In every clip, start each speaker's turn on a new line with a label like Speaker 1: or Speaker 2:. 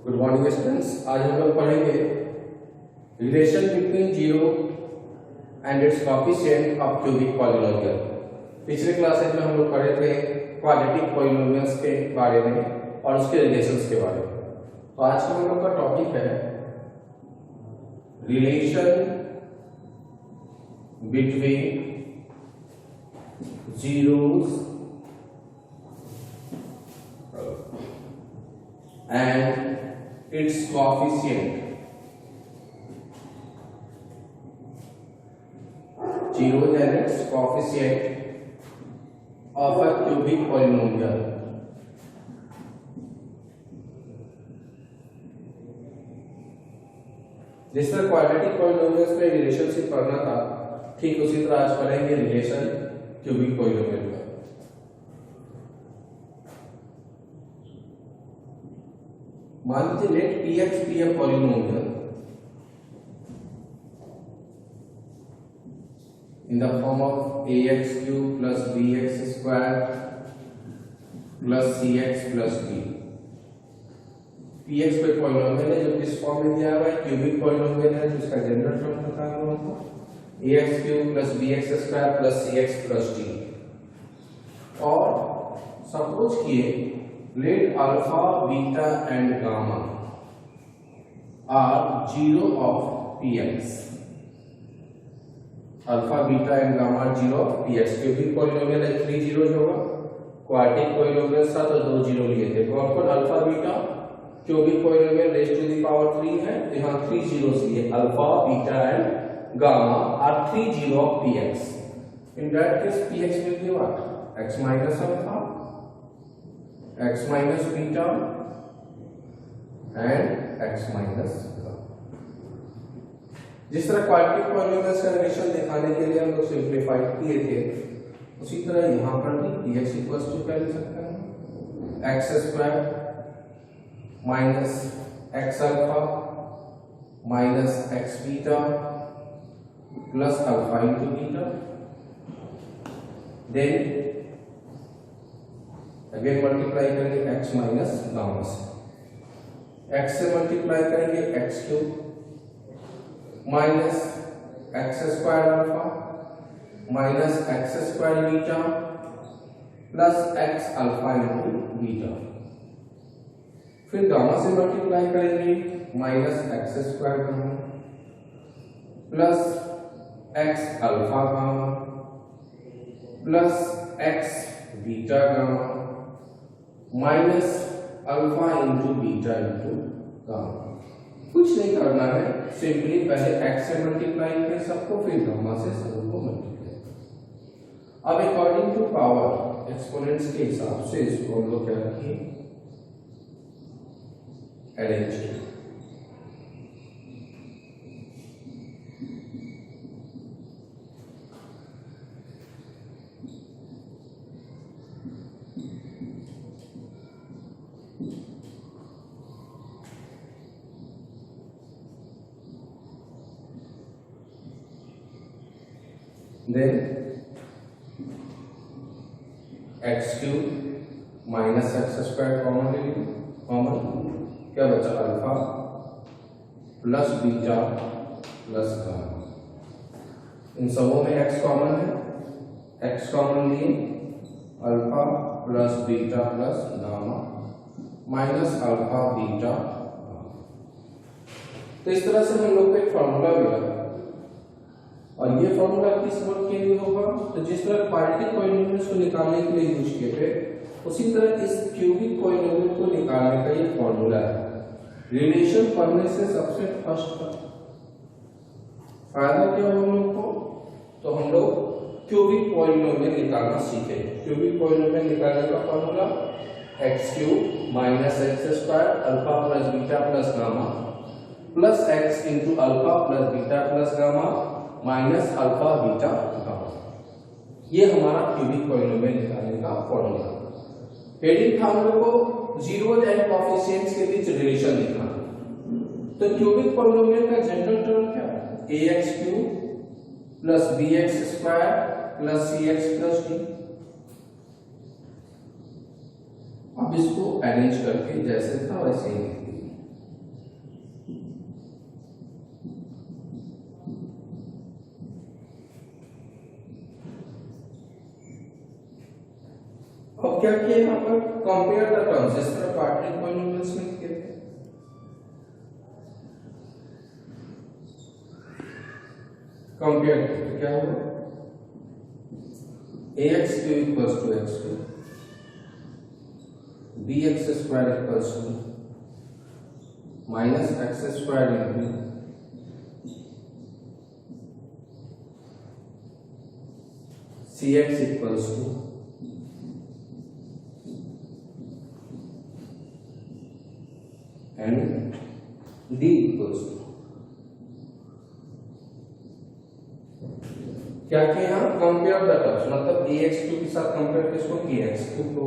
Speaker 1: Good morning students. आज हम लोग पढ़ेंगे relation between zero and it's coefficient of cubic polynomial. पिछले क्लासेज में हम लोग पढ़े थे क्वाड्रेटिक पॉलिनोमियल्स के बारे में और उसके रिलेशंस के बारे में। तो आज का हम लोग का टॉपिक है relation between zeros and its coefficient. Zeros and its coefficient of a cubic polynomial. जिस तरह क्वाड्रेटिक पॉलिनोमियल्स में रिलेशनशिप पढ़ना था, ठीक उसी तरह आज पढ़ेंगे रिलेशन क्यूबिक पॉलिनोमियल का। मान लीजिए late px be a polynomial in the form of ax cube plus bx square plus cx plus d। px कोई पॉलिनोमियल है जो किस फॉर्म में दिया हुआ है, क्यूबिक पॉलिनोमियल है जिसका जनरल फॉर्म बताया हुआ है ax cube plus bx square plus cx plus d। और सपोज किए let alpha beta and gamma are zero of px। Alpha beta and gamma zero of px। Cubic polynomial है 3 zeros होगा, quadratic polynomial था तो 2 zero लिए थे। कौन alpha beta cubic polynomial raise to the power 3 है तो यहां 3 जीरोस लिए। Alpha beta and gamma are 3 zero of px. In that case px will be what? X minus alpha, x minus beta and x minus gamma। जिस तरह quadratic polynomials का relation दिखाने के लिए हम लोग सिंप्लीफाई किए थे, उसी तरह यहाँ पर भी px इक्वल्स टू क्या लिख सकते हैं, x square minus x alpha minus x beta plus alpha into beta. Then again multiply करेंगे x माइनस गामा से, x से मल्टीप्लाई करेंगे x cube minus x square alpha minus x square beta plus x alpha into beta. फिर gamma से multiply करेंगे minus x square gamma plus x alpha gamma plus x beta gamma minus alpha into beta into gamma. कुछ नहीं करना है, simply पहले x से multiply करें सबको, फिर गामा से सबको मल्टीप्लाई। अब अकॉर्डिंग टू पावर एक्सपोनेंट्स के हिसाब से इसको हम लोग क्या रखिए, अरेंज करें। Then x cube minus x square common ले लीजिए, कॉमन क्या बचा, alpha plus beta plus gamma. इन सबों में x कॉमन है, x कॉमन लिए alpha plus beta plus gamma minus alpha beta. तो इस तरह से हम लोग को एक फॉर्मूला मिला और ये फॉर्मूला किस वर्क के लिए होगा, तो जिस तरह क्वाड्रेटिक पॉलिनोमियल्स को निकालने के लिए यूज किए थे, उसी तरह इस क्यूबिक पॉलिनोमियल को निकालने का ये फॉर्मूला है। रिलेशन पढ़ने से सबसे फर्स्ट फायदा क्या हो हम लोग को, तो हम लोग क्यूबिक पॉलिनोमियल निकालना सीखे। क्यूबिक पॉलिनोमियल निकालने का formula x cube minus x square alpha plus beta plus gamma plus x into alpha plus beta plus gamma minus alpha beta gamma. ये हमारा क्यूबिक पॉलिनोमियल निकालने का फॉर्मूला। हेडिंग था हम लोग को जीरोस एंड कोएफिशिएंट्स के बीच रिलेशन दिखाना। तो क्यूबिक पॉलिनोमियल का जनरल टर्म क्या है, ax cube plus bx square plus cx plus d। अब इसको अरेंज करके जैसे था वैसे ही लिख दीजिए। क्या किया यहाँ पर, कंपेयर द टर्म्स, जिस तरह क्वाड्रेटिक पॉलिनोमियल्स में किए थे। कंपेयर तो क्या होगा, ax cube equals to x cube, bx square equals to minus x square into cx equals to and d equals to, क्या किया यहाँ, कंपेयर द टर्म्स, मतलब ax क्यूब के साथ कंपेयर किसको किए, x क्यूब को,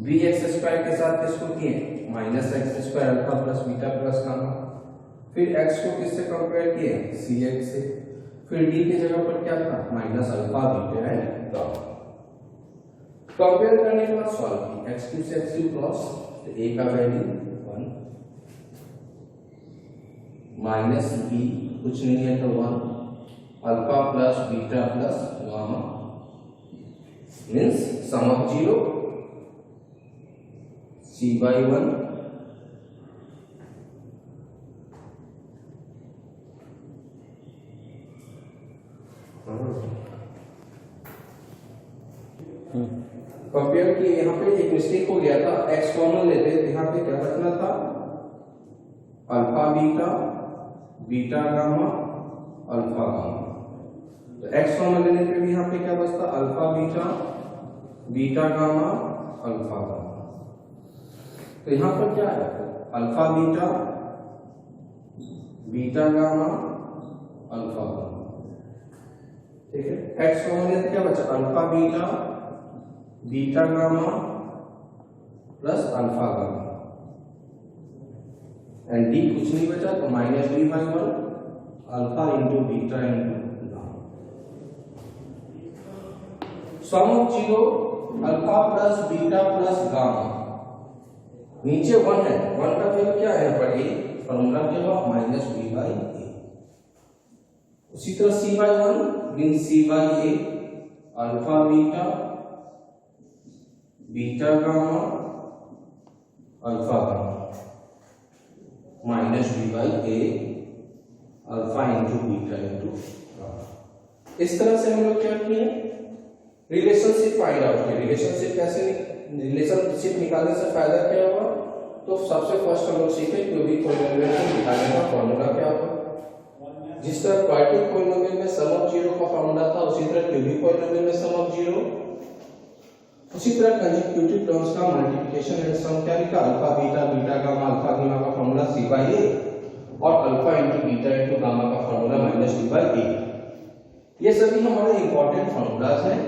Speaker 1: bx स्क्वायर के साथ किसको किए, minus x square alpha plus beta plus gamma, फिर x को किससे कंपेयर किए, cx से, फिर d की जगह पर क्या था, minus alpha beta and gamma. Compare करने के बाद सॉल्व की, x क्यूब से x क्यूब क्रॉस, तो a का वैल्यू 1 माइनस b कुछ नहीं है तो 1 alpha plus beta plus gamma means sum of 0 c by 1 compare किए। यहाँ पे एक मिस्टेक हो गया था, x कॉमन लेते तो यहाँ पे क्या रखना था, alpha beta beta gamma alpha gamma, तो x कॉमन लेने पे भी यहाँ पे क्या बचता, alpha beta beta gamma alpha gamma, तो यहाँ पर क्या है, alpha beta beta gamma alpha gamma, ठीक है। x कॉमन लेते क्या बचा, alpha beta beta gamma plus alpha gamma and d कुछ नहीं बचा तो minus d by 1 alpha into beta into gamma, sum of 0 alpha plus beta plus gamma, नीचे 1 है, 1 का वैल्यू क्या है पर a, फॉर्मूला क्या होगा माइनस b बाई a, उसी तरह c by 1 mean c by a alpha beta beta gamma alpha gamma minus b by a alpha into beta into gamma. इस तरह से हम लोग क्या किए, रिलेशनशिप फाइंड आउट किए। रिलेशनशिप कैसे, रिलेशनशिप निकालने से फायदा क्या होगा, तो सबसे फर्स्ट हम लोग सीखे क्यूबिक पॉलिनोमियल को निकालने का फॉर्मूला क्या होगा, जिस तरह क्वाड्रेटिक पॉलिनोमियल में सम ऑफ 0 का फॉर्मूला था, उसी तरह क्यूबिक पॉलिनोमियल में सम ऑफ 0, उसी तरह कंसेक्यूटिव टर्म्स का मल्टीप्लिकेशन एंड सम क्या लिखा, alpha beta beta gamma alpha gamma का फॉर्मूला c बाई a और alpha into beta into gamma का formula minus d by a। ये सभी हमारे इंपॉर्टेंट फॉर्मूलाज हैं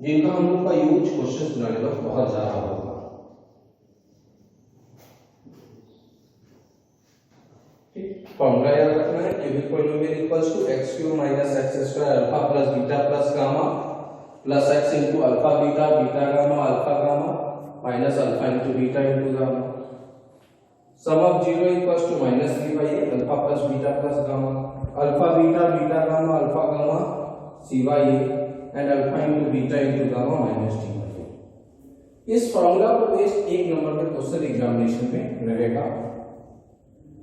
Speaker 1: जिनका हम लोग का यूज क्वेश्चंस बनाने में बहुत ज्यादा होगा। ठीक, फॉर्मूला याद रखना है, cubic polynomial equals to x cube minus x square alpha plus beta plus gamma plus x into alpha beta beta gamma alpha gamma minus alpha into beta into gamma, sum of 0 equals to minus b by a alpha plus beta plus gamma alpha beta beta gamma alpha gamma c by a and alpha into beta into gamma minus d by a। इस formula पर based एक number का question examination में रहेगा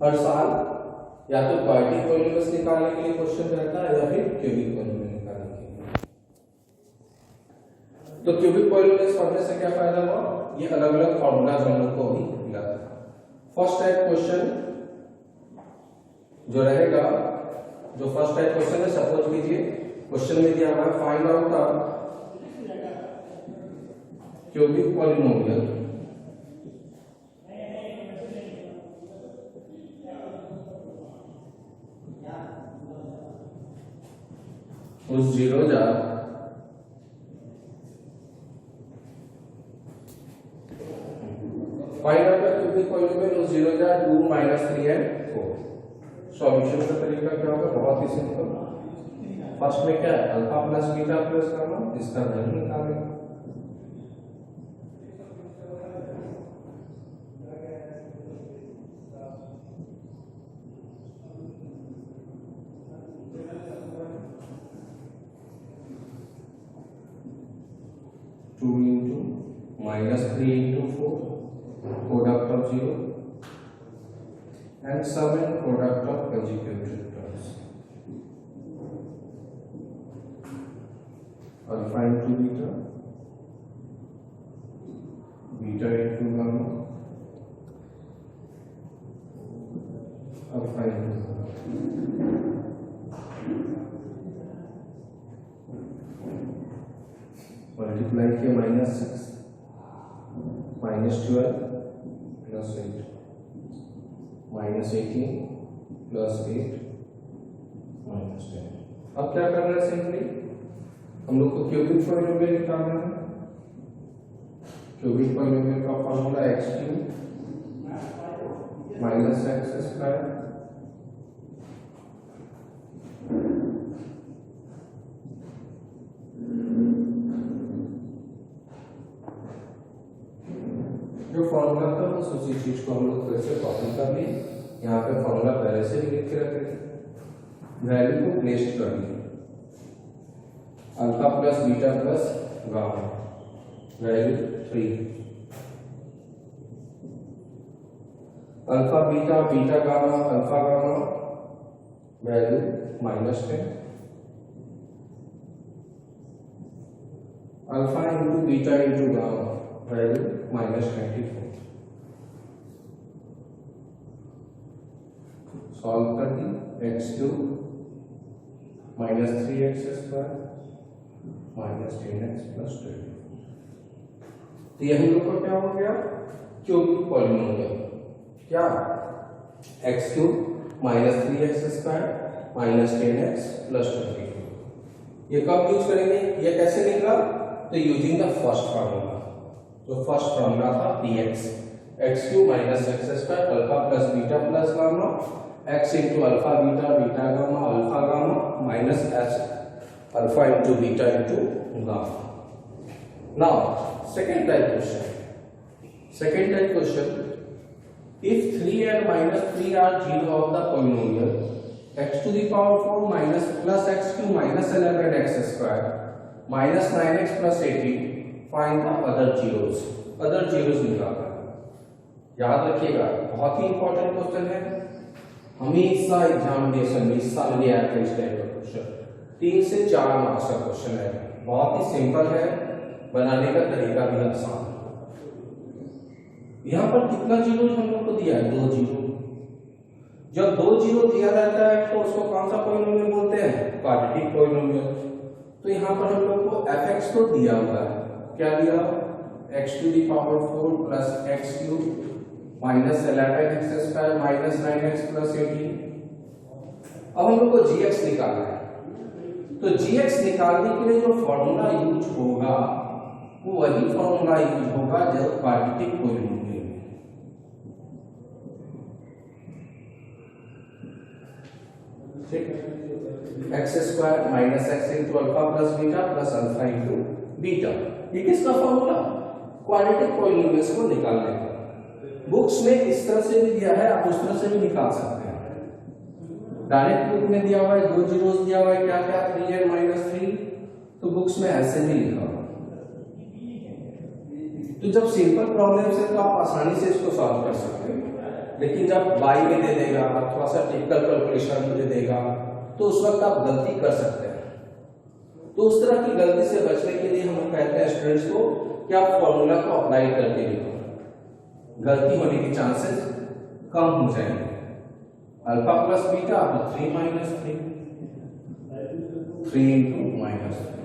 Speaker 1: हर साल, या तो quadratic polynomials निकालने के लिए क्वेश्चन रहता है या फिर क्यूबिक पॉलिनोमियल निकालने के लिए। तो क्यूबिक पॉलिनोमियल्स पढ़ने से क्या फायदा हुआ, ये अलग अलग फॉर्मूलाज हम लोग को अभी मिला था। फर्स्ट टाइप क्वेश्चन जो रहेगा, जो फर्स्ट टाइप क्वेश्चन है, सपोज कीजिए क्वेश्चन में दिया हुआ है find out the cubic polynomial उस 0 जा find out the cubic polynomial उस 0 जा 2 माइनस 3 एंड 4। सॉल्यूशन का तरीका क्या होगा, बहुत ही सिंपल। फर्स्ट में क्या है, alpha plus beta plus gamma, इसका वैल्यू निकालेंगे। Two into 3 into 4 product of 0 and sum and product of consecutive terms. Alpha into beta, beta into gamma, alpha into multiply किया -6 -12 plus 8 -18 plus 8 -10। अब क्या करना है सिंपली हम लोग को क्यूबिक पॉलिनोमियल निकालना है। क्यूबिक पॉलिनोमियल का formula x³ minus x square जो फॉर्मूला था बस उसी चीज को हम लोग फिर से कॉपी कर लिए। यहाँ पे फॉर्मूला पहले से भी लिख के रखे थे, वैल्यू को प्लेस कर दिए। Alpha plus beta plus gamma value 3, alpha beta beta gamma alpha gamma value -10, alpha into beta into gamma value -24। Solve कर दी x³ -3x² -10x + 24। तो ये हम लोग का क्या हो गया क्यूबिक पॉलिनोमियल। क्या x³ -3x² -10x + 24। ये कब यूज करेंगे, ये कैसे निकला, तो यूजिंग द फर्स्ट फार्मूला। जो फर्स्ट फार्मूला था px x³ -x² alpha plus beta plus gamma x into alpha beta beta gamma alpha gamma minus h alpha into beta into gamma. Now second type question, if 3 and -3 are 0 of the polynomial x⁴ minus plus x³ minus 11x² minus 9x plus 18, find the other zeros निकालना है। याद रखिएगा बहुत ही important question है, हमेशा examination में हिस्सा लिया है इस टाइप का क्वेश्चन। 3 से 4 मार्क्स का क्वेश्चन है, बहुत ही सिंपल है, बनाने का तरीका भी आसान है। यहाँ पर कितना जीरो हम लोग को दिया है, 2 जीरो। जब 2 जीरो दिया रहता है तो उसको कौन सा पॉलिनोमियल बोलते हैं, क्वाड्रेटिक पॉलिनोमियल। तो यहाँ पर हम लोग को fx को दिया हुआ है, क्या दिया x⁴ plus x³ minus 11x² minus 9x plus 18। अब हम लोग को gx निकालना है, तो gx निकालने के लिए जो फॉर्मूला यूज होगा वो वही फॉर्मूला यूज होगा जो क्वाड्रेटिक पॉलिनोमियल में। ठीक, x² minus x into alpha plus beta plus alpha into beta, ये किसका फॉर्मूला, क्वाड्रेटिक पॉलिनोमियल्स को निकालने का। बुक्स में इस तरह से भी दिया है, आप उस तरह से भी निकाल सकते हैं। डायरेक्ट बुक में दिया हुआ है 2 जीरोस दिया हुआ है, क्या क्या 3 and -3, तो बुक्स में ऐसे भी लिखा हुआ। तो जब सिंपल प्रॉब्लम्स है तो आप आसानी से इसको सॉल्व कर सकते हैं, लेकिन जब बाई में दे देगा, थोड़ा सा टिपिकल कैलकुलेशन दे देगा, तो उस वक्त आप गलती कर सकते हैं। तो उस तरह की गलती से बचने के लिए हम कहते हैं स्टूडेंट्स को कि आप फॉर्मूला को अप्लाई करके देखो, गलती होने के चांसेस कम हो जाएंगे। अल्फा प्लस बीटा तो 3 - 3 3 into -3।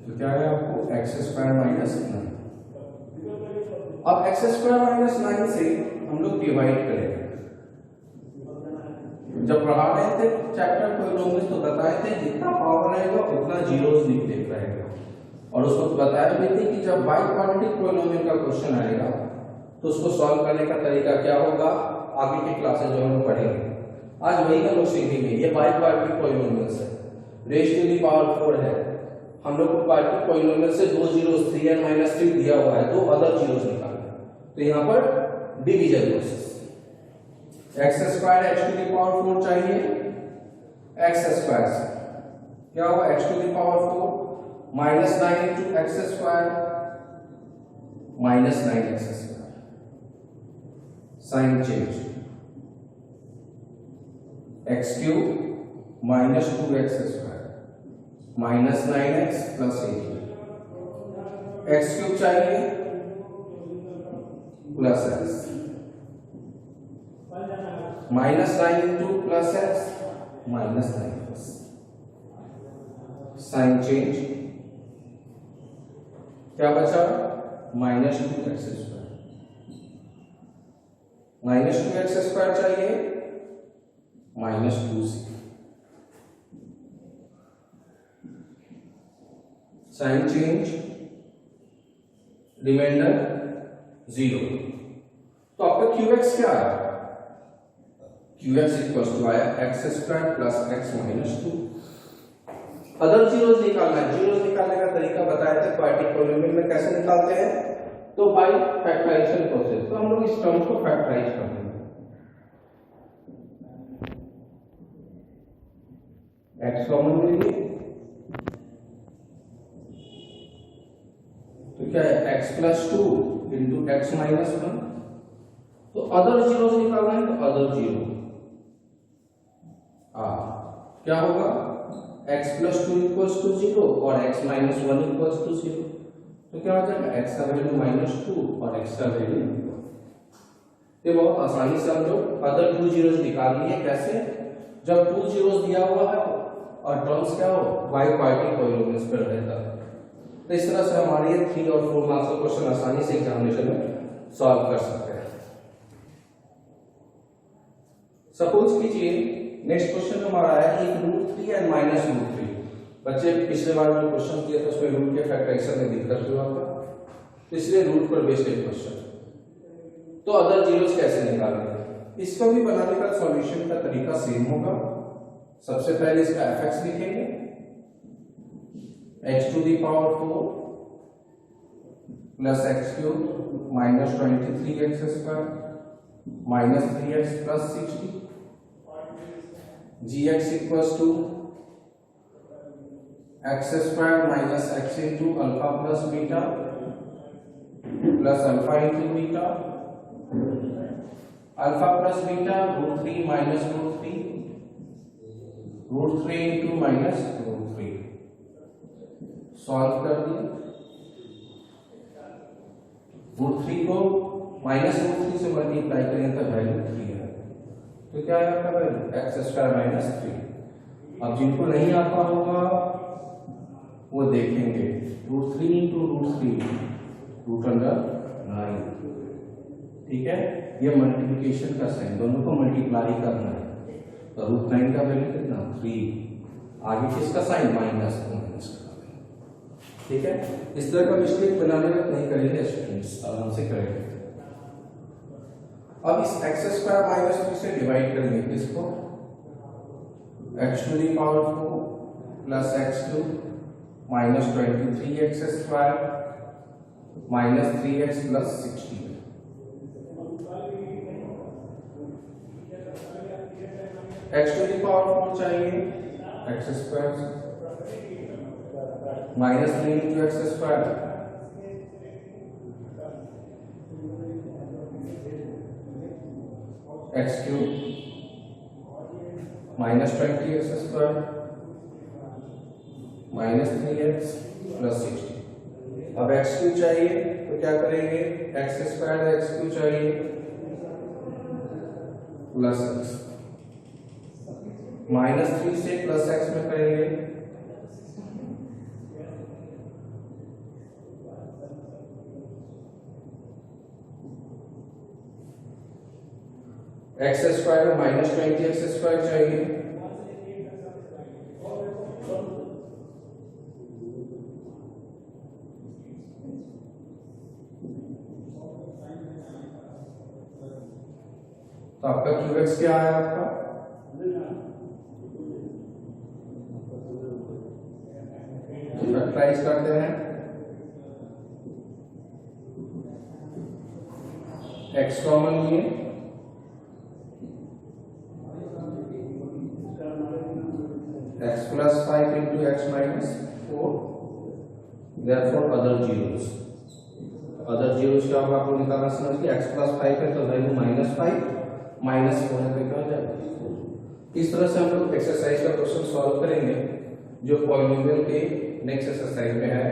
Speaker 1: तो क्या है आपको x² -9। अब x² -9 से हम लोग डिवाइड करेंगे। जब पढ़ा रहे थे चैप्टर पॉलिनोमियल्स तो बताए थे जितना पावर रहेगा उतना जीरोस लिख रहेगा, और उसको बताया भी थे कि जब बाई क्वाड्रेटिक पॉलिनोमियल का क्वेश्चन आएगा तो उसको सॉल्व करने का तरीका क्या होगा, आगे की क्लासेस जो हम लोग पढ़ेंगे। आज वही हम लोग सीखेंगे। ये बाई क्वाड्रेटिक पॉलिनोमियल्स है, रेज़ टू द पावर 4 है। हम लोग को क्वाड्रेटिक पॉलिनोमियल से 2 जीरोस 3 and -3 दिया हुआ है, 2 अदर जीरोस निकालना है। तो यहाँ पर डिवीजन प्रोसेस, x² x⁴ चाहिए, x² से क्या होगा x⁴ minus 9 into x square minus 9 X square, sign change, X cube minus 2 X square minus 9x plus 8, X cube चाहिए plus x, minus 9 into plus x minus 9x, sign change, क्या बचा minus 2 X square, minus 2 X square चाहिए minus 2c, sign change, remainder 0। तो आपका QX क्या आया, QX equal to आया X square plus x minus 2। Other zeros निकालना है, जीरोस निकालने का तरीका बताए थे क्वाड्रेटिक पॉलिनोमियल में कैसे निकालते हैं, तो बाय फैक्टराइजेशन प्रोसेस। तो हम लोग इस टर्म को फैक्टराइज कर देंगे, एक्स कॉमन ले लिए तो क्या है x plus 2 into x minus 1। तो अदर जीरोस निकालना है, तो अदर जीरो क्या होगा x प्लस 2 इक्वल्स टू 0 और x माइनस 1 इक्वल्स टू 0। तो क्या हो जाएगा x का वैल्यू माइनस 2 और x का वैल्यू, ये बहुत आसानी से हम लोग अदर 2 जीरोस निकाल लिए। कैसे, जब 2 जीरोस दिया हुआ है और टर्म्स क्या हो y क्वाड्रेटिक पॉलिनोमियल्स पर रहता है, तो इस तरह से हमारे ये 3 और 4 मार्क्स का क्वेश्चन आसानी से एग्जामिनेशन में सॉल्व कर सकते हैं। सपोज कीजिए नेक्स्ट क्वेश्चन हमारा है एक √3 एंड माइनस √3। बच्चे पिछले बार जो क्वेश्चन दिया था उसमें रूट के फैक्टराइजेशन में दिक्कत हुआ था, तो इसलिए रूट पर बेस्ड एक क्वेश्चन। तो अदर जीरोस कैसे निकालेंगे, इसका भी बनाने का सॉल्यूशन का तरीका सेम होगा। सबसे पहले इसका fx लिखेंगे, x to the power 4 plus x cube minus 23x square minus 3x plus 60, gx equals to x square minus x into alpha plus beta plus alpha into beta, alpha plus beta √3 minus √3 √3 into minus √3, solve कर दिया। √3 को minus √3 से multiply करें तो value 3 है, तो क्या है आपका वैल्यू एक्स स्क्वायर माइनस 3। अब जिनको नहीं आता होगा वो देखेंगे √3 इंटू √3 √9, ठीक है, ये मल्टीप्लिकेशन का साइन, दोनों को मल्टीप्लाई करना है, तो √9 का वैल्यू कितना 3, आगे किसका साइन माइनस का, ठीक है। इस तरह का मिस्टेक बनाने में नहीं करेंगे स्टूडेंट्स, आराम से करेंगे। अब इस एक्स स्क्वायर माइनस 3 से डिवाइड करेंगे किसको, x to the power 4 plus x cube minus 23x square minus 3x plus 60। X to the power 4 चाहिए x square minus 3 into x square x cube minus 20x square minus 3x plus 60। अब x cube चाहिए तो क्या करेंगे, x square x cube चाहिए plus x, minus 3 से plus x में करेंगे एक्स स्क्वायर में माइनस 20x स्क्वायर चाहिए तो आपका क्यूएक्स क्या है आपका फैक्टराइज करते हैं, एक्स कॉमन लिए x plus 5 into x minus 4 therefore other zeros क्या होगा आपको निकालना समझ के x प्लस 5 है तो वैल्यू -5 -4 है तो क्या हो जाएगा। इस तरह से हम लोग एक्सरसाइज का क्वेश्चन सॉल्व करेंगे जो पॉलिनोमियल के नेक्स्ट एक्सरसाइज में है।